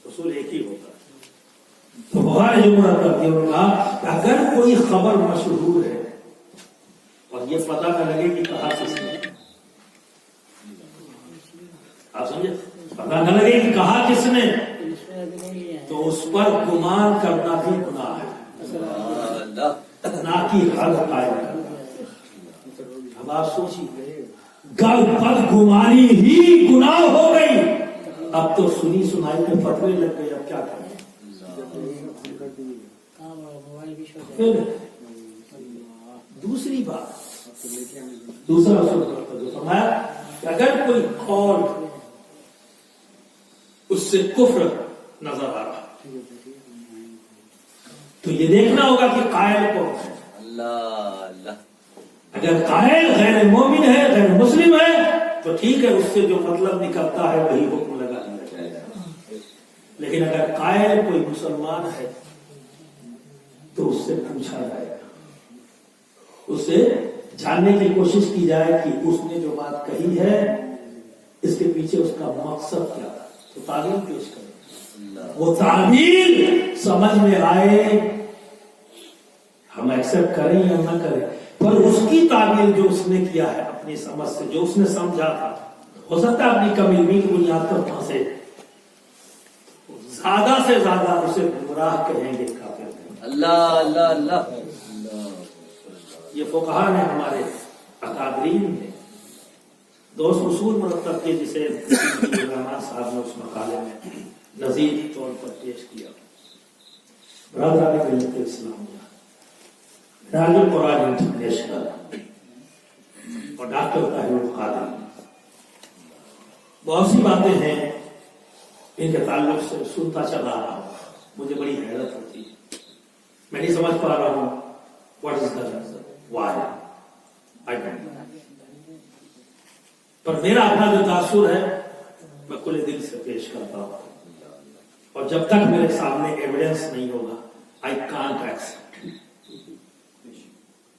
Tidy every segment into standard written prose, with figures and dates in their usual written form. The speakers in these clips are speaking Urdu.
اصول ایک ہی ہوتا ہے. تو بخاری جملہ کرتے ہیں کہا کہ اگر کوئی خبر مشہور ہے اور یہ پتہ نہ لگے کہ کہا کس نے، آپ سمجھے، پتہ نہ لگے کہ کہا کس نے، تو اس پر گمان کرنا بھی گناہ ہے، نہ کہ حد قائم کرنا. اب آپ سوچیے، بدگمانی ہی گناہ ہو گئی، اب تو سنی سنائی میں فتوے لگ گئے، اب کیا کریں. دوسری بات، دوسرا جو فرمایا کہ اگر کوئی قول اس سے کفر نظر آ رہا تو یہ دیکھنا ہوگا کہ قائل کون ہے. اگر قائل غیر مومن ہے، غیر مسلم ہے، تو ٹھیک ہے، اس سے جو مطلب نکلتا ہے وہی حکم لگا دیا جائے گا. لیکن اگر قائل کوئی مسلمان ہے تو اس سے پوچھا جائے گا، اس سے جاننے کی کوشش کی جائے کہ اس نے جو بات کہی ہے اس کے پیچھے اس کا مقصد کیا ہے، تو تعلیم پیش کریں. وہ تعبیر سمجھ میں آئے، ہم ایکسپٹ کریں یا نہ کریں، پر اس کی تعبیر جو اس نے کیا ہے اپنی سمجھ سے، جو اس نے سمجھا تھا، ہو سکتا ہے اپنی کم علمی کی بنیاد پر پھنسے، زیادہ سے زیادہ اسے گمراہ کہیں گے، کافر کہیں گے. اللہ اللہ اللہ. یہ فقہا نے، ہمارے اکابرین نے دوست اصول مرتب کیے، جسے علامہ صاحب نے اس مقالے میں نظیر طور پر پیش کیا. برادران ملت اسلامیہ، راج القرآن انٹرنیشنل اور ڈاکٹر طاہر القادری، بہت سی باتیں ہیں ان کے تعلق سے سنتا چلا رہا ہوں، مجھے بڑی حیرت ہوتی ہے، میں نہیں سمجھ پا رہا ہوں what is the reason, why, I don't know. پر میرا اپنا جو تاثر ہے میں کھلے دل سے پیش کرتا ہوں، اور جب تک میرے سامنے ایویڈنس نہیں ہوگا آئی کانٹ ایکسپٹ،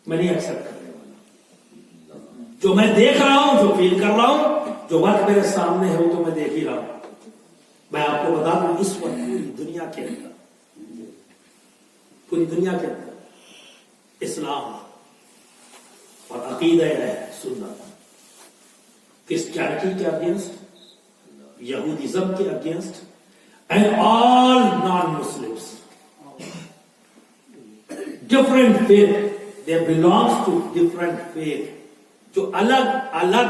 میں نہیں ایکسپٹ کرنے والا. جو میں دیکھ رہا ہوں، جو فیل کر رہا ہوں، جو وقت میرے سامنے ہے وہ تو میں دیکھ ہی رہا ہوں. میں آپ کو بتا دوں، اس وقت پوری دنیا کے اندر اسلام اور عقیدہ ہے سنت کرسچینٹی کے اگینسٹ، یہودیزم کے against, and all non Muslims, different faith, they belongs to different faith, جو الگ الگ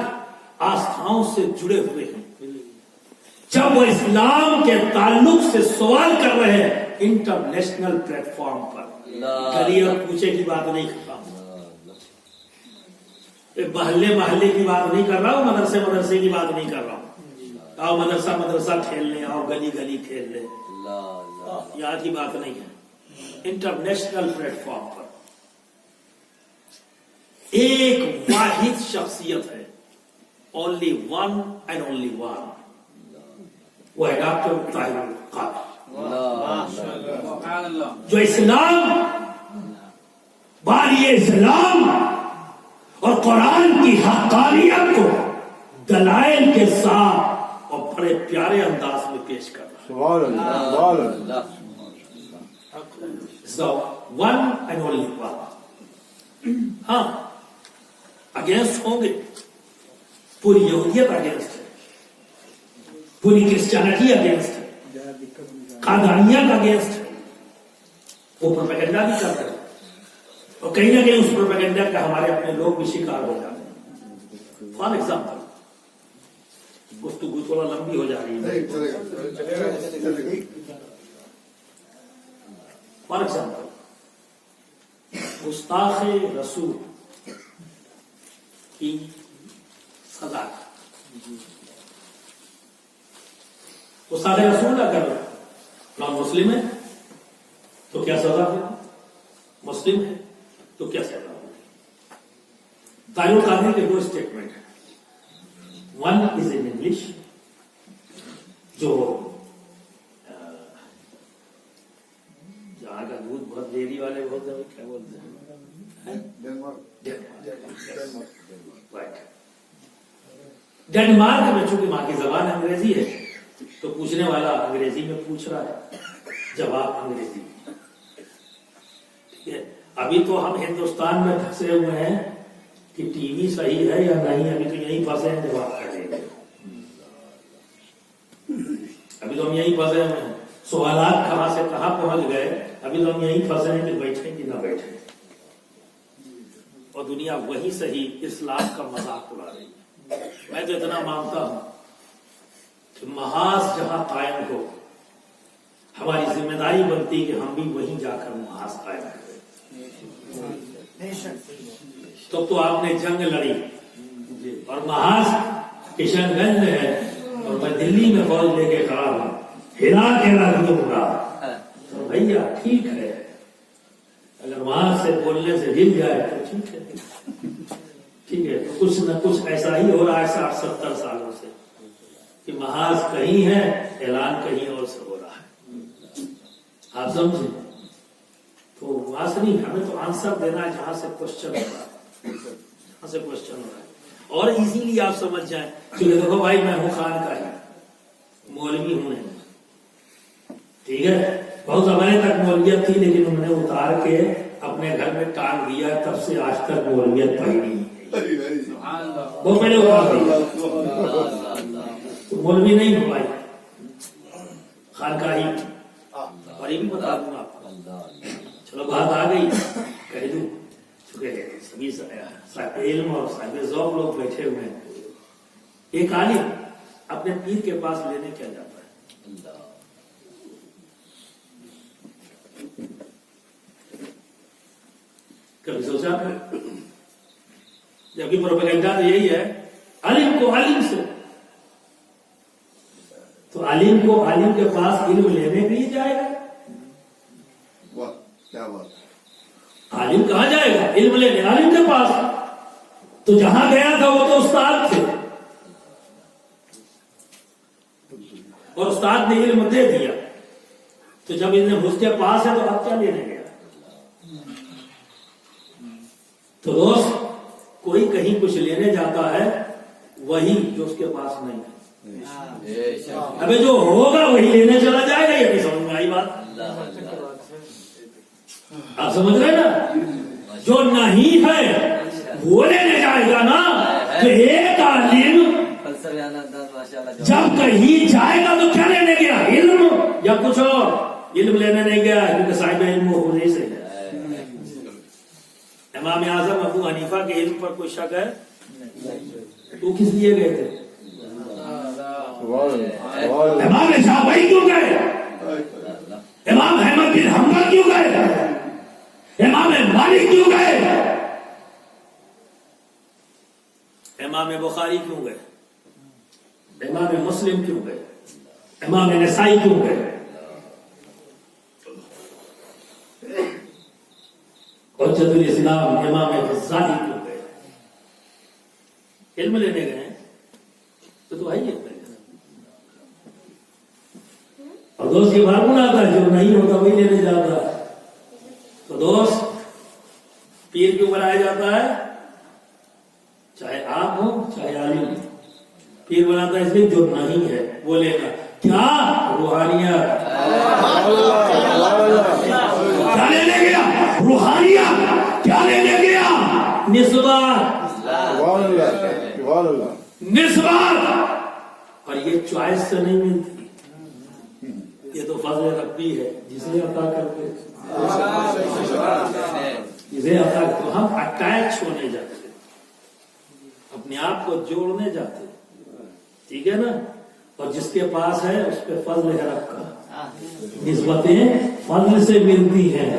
آستھاؤں سے جڑے ہوئے ہیں. جب وہ اسلام کے تعلق سے سوال کر رہے ہیں انٹرنیشنل پلیٹ فارم پر، گلی اور کوچے کی بات نہیں کر رہا ہوں، محلے کی بات نہیں کر رہا ہوں، مدرسے کی بات نہیں کر رہا ہوں، آؤ مدرسہ کھیل لیں، آؤ گلی کھیل لیں، یہاں کی بات نہیں ہے. انٹرنیشنل پلیٹ فارم پر ایک واحد شخصیت ہے، only one and only one, وہ ہے ڈاکٹر طاہر القادری، جو اسلام، بانی اسلام اور قرآن کی حقانیت کو دلائل کے ساتھ اور بڑے پیارے انداز میں پیش کر رہا ہے. One and only one. ہاں، اگینسٹ ہوں گے، پوری یہودیت اگینسٹ ہے، پوری کرسچینٹی اگینسٹ ہے، قادیانیت اگینسٹ ہے، وہ پروپیگنڈا بھی کرتے ہیں، اور کہیں نہ کہیں اس پروپیگنڈا کا ہمارے اپنے لوگ بھی شکار ہو جاتے ہیں. فار ایگزامپل، گفتگو تھوڑا لمبی ہو جا رہی ہے. فار ایگزامپل، گستاخ رسول کی سزا، گستاخ رسول اگر نان مسلم ہے تو کیا سزا ہوگی، مسلم ہے تو کیا سزا ہوگی. طاہر القادری کے دو اسٹیٹمنٹ ہیں، ون از ان انگلش، جو جہاں کا دودھ بہت ڈیری والے بہت کیا بولتے ہیں، ڈنمارک میں، چونکہ وہاں کی زبان انگریزی ہے تو پوچھنے والا انگریزی میں پوچھ رہا ہے، جواب انگریزی میں، ٹھیک ہے۔ ابھی تو ہم ہندوستان میں پھنسے ہوئے ہیں کہ ٹی وی صحیح ہے یا نہیں، ابھی تو یہیں پھنسے ہیں، جواب کریں گے، ابھی تو ہم یہیں پھنسے ہوئے ہیں، سوالات کہاں سے کہاں پہنچ گئے، ابھی تو ہم یہیں پھنسے ہیں کہ بیٹھیں کہ نہ بیٹھیں، اور دنیا وہی صحیح اسلام کا مذاق اڑا رہی ہے۔ میں تو اتنا مانتا ہوں کہ محاذ جہاں قائم ہو، ہماری ذمہ داری بنتی کہ ہم بھی وہیں جا کر محاذ قائم کریں۔ تو آپ نے جنگ لڑی اور محاذ کشن گنج میں ہے اور میں دلی میں فوج لے کے کھڑا ہوں، ہلا کے رکھ دوں گا تو بھیا ٹھیک ہے، اگر وہاں سے بولنے سے ہل جائے تو ٹھیک ہے، ٹھیک ہے۔ کچھ نہ کچھ ایسا ہی ہو رہا ہے 60-70 سالوں سے کہ محاذ کہیں ہے، اعلان کہیں اور سے ہو رہا ہے، آپ سمجھیں؟ تو وہاں سے نہیں، ہمیں تو آنسر دینا ہے جہاں سے کوشچن ہو رہا ہے، جہاں سے کوشچن ہو رہا ہے، اور ایزیلی آپ سمجھ جائیں کہ دیکھو بھائی میں ہوں خان کا ہی، مولوی ہوں نہیں، ٹھیک ہے، بہت زمانے تک مولویت تھی لیکن انہوں نے اتار کے اپنے گھر میں ٹانگ دیا، تب سے آج تک مولویت پائی نہیں، وہ پہلے اتار دیا، تو مولوی نہیں ہو بھائی، خان کا ہی، اور یہ بھی بتا دوں آپ کو، چلو بات آ گئی کہہ دوں، چونکہ سبھی صاحب علم اور صاحب ذوق لوگ بیٹھے ہوئے ہیں، ایک عالم اپنے پیر کے پاس لینے کیا جاتا ہے، کبھی سوچا آپ جبکہ پروپیگنڈا تو یہی ہے، عالم کو عالم سے، تو عالم کو عالم کے پاس علم لینے کے لیے جائے گا، کیا بات، عالم کہاں جائے گا علم لینے، عالم کے پاس، تو جہاں گیا تھا وہ تو استاد تھے، اور استاد نے علم دے دیا، تو جب انہیں اس کے پاس ہے تو اب کیا لینے گیا؟ تو دوست کوئی کہیں کچھ لینے جاتا ہے وہی جو اس کے پاس نہیں ہے، ابھی جو ہوگا وہی لینے چلا جائے گا، یہ نہیں سمجھ میں آئی بات؟ آپ سمجھ رہے نا، جو نہیں ہے وہ لینے جائے گا نا، تو ایک عالم جب کہیں جائے گا تو کیا لینے گیا، علم یا کچھ اور؟ علم لینے نہیں گیا کیونکہ صاحب علم وہ نہیں سے گیا۔ امام اعظم ابو حنیفہ کے علم پر کوئی شک ہے؟ تو کس لیے گئے تھے؟ امام شافعی کیوں گئے؟ امام احمد بن حنبل کیوں گئے؟ امام مالک کیوں گئے؟ امام بخاری کیوں گئے؟ امام مسلم کیوں گئے؟ امام نسائی کیوں گئے؟ حجت الاسلام امام غزالی کیوں گئے؟ علم لینے گئے ہیں تو آئیے، اور دوست یہ معلوم آتا ہے جو نہیں ہوتا وہی لینے جاتا ہے۔ تو دوست پیر کیوں بنایا جاتا ہے؟ چاہے آپ ہو چاہے عالم ہو، پیر بناتا ہے اس لیے جو نہیں ہے وہ لے گا، کیا روحانیت، کیا لینے گیا؟ روحانیت، کیا لینے گیا؟ نسبت، نسبت، اور یہ چوائس سے نہیں ملتی، یہ تو فضل ربی ہے جسے عطا کرتے، جسے عطا کرتے، ہم اٹیچ ہونے جاتے، اپنے آپ کو جوڑنے جاتے، ٹھیک ہے نا، اور جس کے پاس ہے اس پہ فضل ہے رب کا، نسبتیں فضل سے ملتی ہیں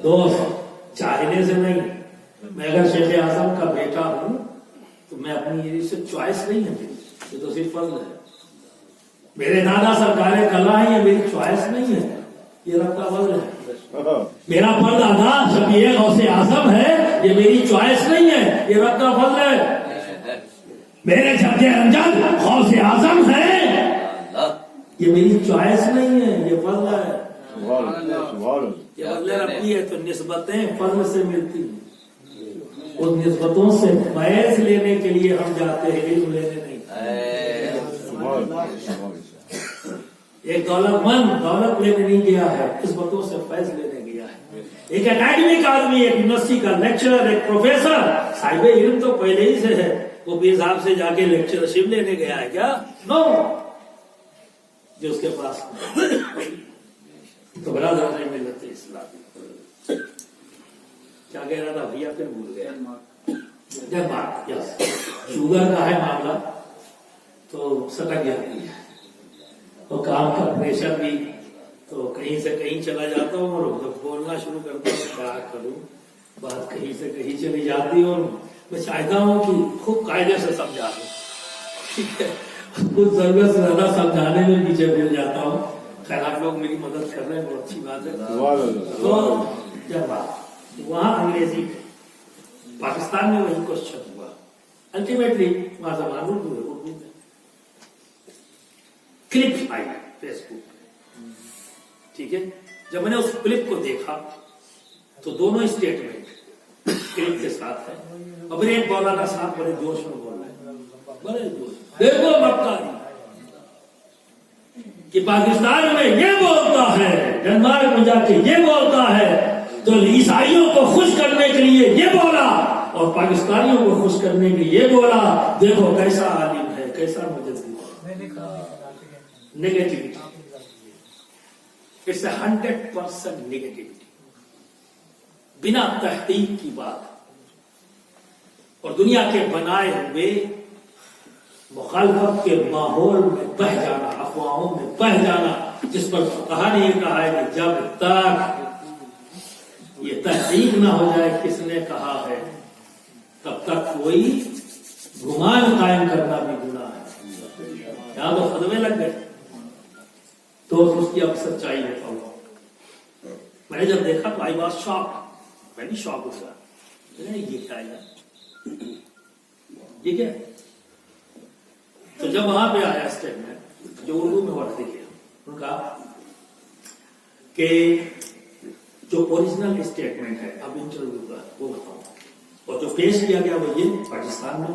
دوست، چاہنے سے نہیں۔ میں اگر شیخ اعظم کا بیٹا ہوں تو میں اپنی یہ سے چوائس نہیں ہے، یہ تو صرف فضل ہے۔ میرے دادا سرکار کلا ہے، یہ میری چوائس نہیں ہے، یہ رب کا فضل ہے۔ میرا پردادا شفیع غوث اعظم ہے، یہ میری چوائس نہیں ہے، یہ رب کا فضل ہے۔ میرے جد امجد غوث اعظم ہے، یہ میری چوائس نہیں ہے، یہ فضل ہے، یہ فضل ربی ہے۔ تو نسبتیں فضل سے ملتی ہیں، ان نسبتوں سے فیض لینے کے لیے ہم جاتے ہیں، علم لینے نہیں۔ ایک دولت مند دولت لینے نہیں گیا ہے، قسمتوں سے فیض لینے گیا ہے. ایک اکیڈمک آدمی، ایک یونیورسٹی کا لیکچرر، ایک پروفیسر، صاحب علم تو پہلے ہی سے ہے، وہ پیر صاحب سے جا کے لیکچرشپ لینے گیا ہے کیا؟ نو. جو اس کے پاس تو برادر نہیں ملتے اسلام. کیا کہہ رہا تھا بھیا؟ پھر بھول گیا. ڈینمارک، یس، شوگر کا ہے معاملہ تو سٹک جاتی ہے، اور کام کا پریشر بھی، تو کہیں سے کہیں چلا جاتا ہوں اور جب بولنا شروع کرتا ہوں کیا کروں، بات کہیں سے کہیں چلی جاتی اور میں چاہتا ہوں کہ خوب قاعدے سے سمجھا دوں. ٹھیک ہے، کچھ ضرورت سے زیادہ سمجھانے میں پیچھے پھر جاتا ہوں. خیر آپ لوگ میری مدد کر رہے ہیں، بہت اچھی بات ہے. تو جب وہاں انگریزی پاکستان میں وہی کوشچن ہوا، الٹیمیٹلی وہاں زبان اردو ہے، اردو میں کلپ آئی فیس بک پہ. ٹھیک ہے، جب میں نے اس کلپ کو دیکھا تو دونوں اسٹیٹمنٹ کلپ کے ساتھ ہے، اور پھر ایک مولانا صاحب بڑے جوش میں بول رہے ہیں، بڑے جوش، دیکھو مکاری کہ پاکستان میں یہ بولتا ہے، ڈنمارک میں جا کے یہ بولتا ہے، تو عیسائیوں کو خوش کرنے کے لیے یہ بولا اور پاکستانیوں کو خوش کرنے کے لیے یہ بولا. دیکھو کیسا عالم ہے، کیسا مجدد ہے. نیگیٹیوٹی، اٹس 100% نیگیٹیوٹی، بنا تحقیق کی بات، اور دنیا کے بنائے ہوئے مخالفت کے ماحول میں بہ جانا، افواہوں میں بہ جانا، جس پر فقہا نے یہ کہا ہے کہ جب تک یہ تحقیق نہ ہو جائے کس نے کہا ہے، تب تک کوئی گمان قائم کرنا بھی گناہ ہے. یہاں تو فتوے لگ گئے تو اس کی اب سچائی ہوتا ہوں. میں نے جب دیکھا تو آئی واز شاک، میں نہیں شاک ہوا، یہ کیا ہے، یہ کیا ہے. تو جب وہاں پہ آیا اسٹیٹمنٹ جو اردو میں ورد کیا، ان کا کہ جو اوریجنل اسٹیٹمنٹ ہے اب انٹرویو کا وہ بتاؤں، اور جو پیش کیا گیا وہ یہ پاکستان میں،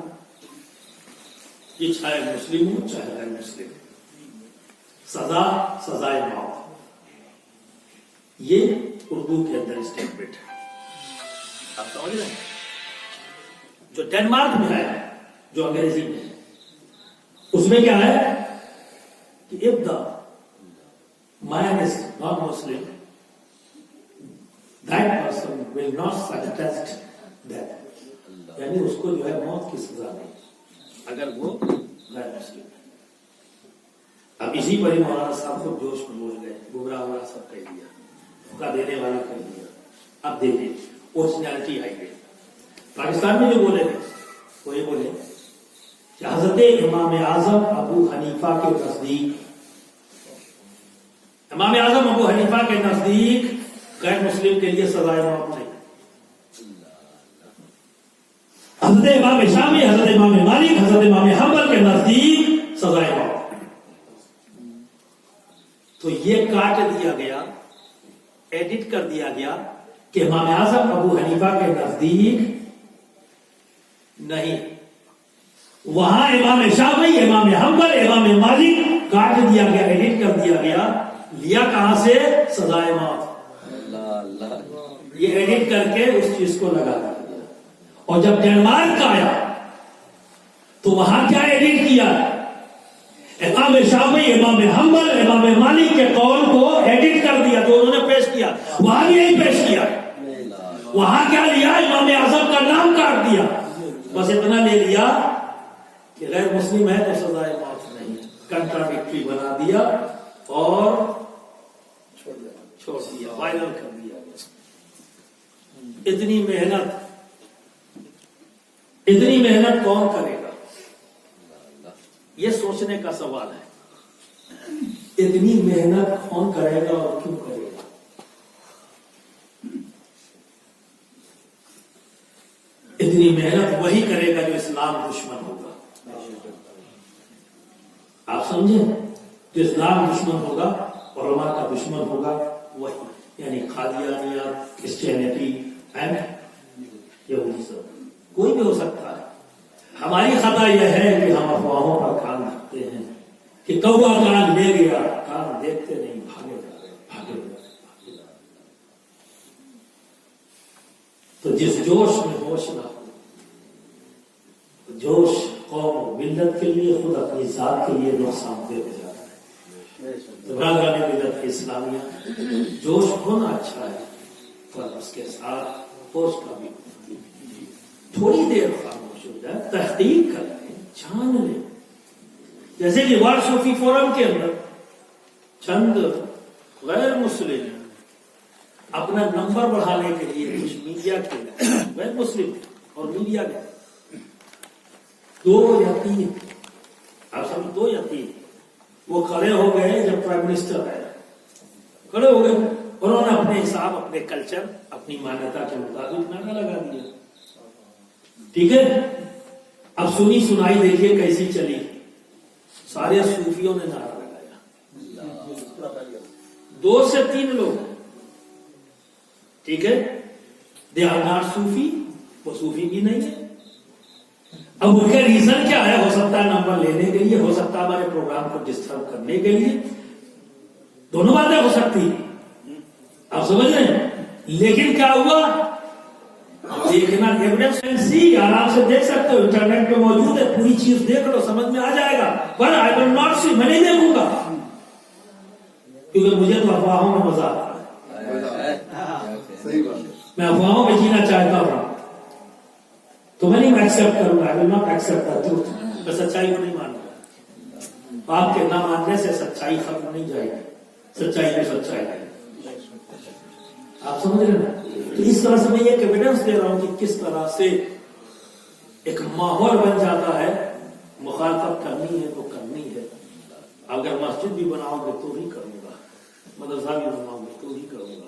یہ چاہے مسلم ہو چاہے غیر مسلم، سزا سزائے موت، یہ اردو کے اندر اسٹیٹمنٹ ہے. آپ سمجھ رہے ہیں؟ جو ڈینمارک میں ہے، جو انگریزی میں ہے، اس میں کیا ہے کہ if the man is not Muslim, that person will not contest that. یعنی اس کو جو ہے موت کی سزا نہیں اگر وہ غیر مسلم ہے. اب اسی پر ہی مولانا صاحب کو جوش میں بول گئے، گمراہ ہوا سب کہہ دیا، دھوکہ دینے والا کہہ دیا. اب دیکھیے اوریجنلٹی آئی گئی. پاکستان میں جو بولے گئے وہ یہ بولے کہ حضرت امام اعظم ابو حنیفہ کے نزدیک، امام اعظم ابو حنیفہ کے نزدیک غیر مسلم کے لیے سزائے موت نہیں. حضرت امام شافعی، حضرت امام مالک، حضرت امام حنبل کے نزدیک سزائے موت. تو یہ کاٹ دیا گیا، ایڈٹ کر دیا گیا کہ امام اعظم ابو حنیفہ کے نزدیک نہیں. وہاں امام شافعی، امام حنبل، امام مالک کاٹ دیا گیا، ایڈٹ کر دیا گیا. لیا کہاں سے؟ سزائے موت. یہ ایڈٹ کر کے اس چیز کو لگا دیا. اور جب ڈینمارک کا آیا تو وہاں کیا ایڈٹ کیا؟ امام شافعی، امام حنبل، امام مالک کے قول کو ایڈٹ کر دیا تو انہوں نے پیش کیا. وہاں بھی یہی پیش کیا. وہاں کیا لیا؟ امام اعظم کا نام کاٹ دیا، بس اتنا لے لیا کہ غیر مسلم ہے تو سزائے موت نہیں. کنٹراڈکٹری بنا دیا اور چھوڑ دیا، وائرل کر دیا. اتنی محنت کون کرے گا؟ یہ سوچنے کا سوال ہے. اتنی محنت کون کرے گا اور کیوں کرے گا؟ اتنی محنت وہی کرے گا جو اسلام دشمن ہوگا. آپ سمجھیں، جو اسلام دشمن ہوگا، علماء کا دشمن ہوگا، وہی یعنی قادیانیت، کرسچینٹی اینڈ یہودیزم. کوئی بھی ہو سکتا ہے. ہماری خطا یہ ہے کہ ہم افواہوں پر کان رکھتے ہیں کہ کوا کان لے گیا، کان دے تو جس جوش میں ہوش نہ ہو، جوش قوم و ملت کے لیے، خود اپنی ذات کے لیے نقصان دہ ہو جاتا ہے۔ تو راگان ملت اسلامیہ جوش ہونا اچھا ہے، پر اس کے ساتھ ہوش کا بھی تھوڑی دیر خاموش ہو جائے، تحقیق کر لیں، جان لیں۔ جیسے کہ ورلڈ صوفی فورم کے اندر چند غیر مسلم اپنا نمبر بڑھانے کے لیے کچھ میڈیا کے غیر مسلم اور میڈیا کے 2 یا 3، آپ سمجھ 2 یا 3 وہ کھڑے ہو گئے جب پرائم منسٹر آئے، کھڑے ہو گئے، انہوں نے اپنے حساب، اپنے کلچر، اپنی مانیتا کے مطابق نعرہ لگا دیا۔ ٹھیک ہے، اب سنی سنائی دیکھیے کیسی چلی، سارے صوفیوں نے نعرہ لگایا، 2 سے 3 لوگ، ٹھیک ہے، دے آر ناٹ صوفی، وہ صوفی بھی نہیں ہے۔ اب ان کا ریزن کیا ہے؟ ہو سکتا ہے نمبر لینے کے لیے، ہو سکتا ہے ہمارے پروگرام کو ڈسٹرب کرنے کے لیے، دونوں باتیں ہو سکتی ہیں، آپ سمجھ رہے ہیں۔ لیکن کیا ہوا؟ دیکھنا ایویڈنس آرام سے دیکھ سکتے ہو، انٹرنیٹ پہ موجود ہے، پوری چیز دیکھ لو، سمجھ میں آ جائے گا۔ پر آئی ول ناٹ سی، میں نہیں دیکھوں گا، کیونکہ مجھے تو افواہوں میں مزہ آتا ہے، میں افواہوں میں جینا چاہتا ہوں، تو میں نہیں ایکسپٹ کروں گا، I will not accept the truth، میں سچائی کو نہیں مانوں گا۔ آپ کے نہ ماننے سے سچائی ختم نہیں جائے گی، سچائی میں سچائی ہے، آپ سمجھ رہے ہیں۔ تو اس طرح سے میں ایک ایویڈنس دے رہا ہوں کہ کس طرح سے ایک ماحول بن جاتا ہے، مخالفت کرنی ہے تو کرنی ہے۔ اگر مسجد بھی بناؤ گے تو بھی کروں گا، مدرسہ بھی بناؤں گے تو بھی کروں گا،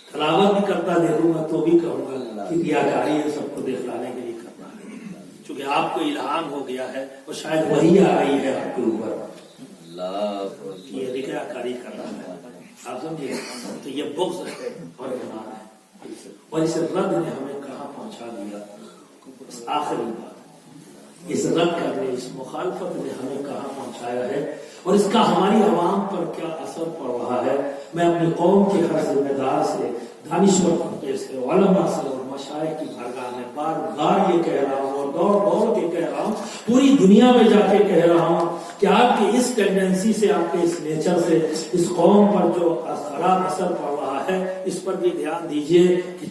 تلاوت بھی کرتا دیکھوں گا تو بھی کہوں گا کہ ریاکاری ہے، سب کو دکھلانے کے لیے کرنا ہے، چونکہ آپ کو الہام ہو گیا ہے اور شاید وہی آ رہی ہے آپ کے اوپر، یہ ریاکاری کر رہا ہے، آپ سمجھے۔ تو یہ بغض ہے اور ایمان ہے، اور اس رد نے ہمیں کہاں پہنچا دیا۔ آخری بات، اس رد کرنے، اس مخالفت نے ہمیں کہاں پہنچایا ہے اور اس کا ہماری عوام پر کیا اثر پڑ رہا ہے۔ میں اپنی قوم کے ہر ذمہ دار سے، دانشور طبقے سے، علماء سے اور مشائخ کی بارگاہ میں بار بار یہ کہہ رہا ہوں اور دوڑ کے کہہ رہا ہوں، پوری دنیا میں جا کے کہہ رہا ہوں کہ آپ کی اس ٹینڈنسی سے، آپ کے اس نیچر سے اس قوم پر جو خراب اثر پڑ رہا ہے، اس پر بھی دھیان دیجیے کہ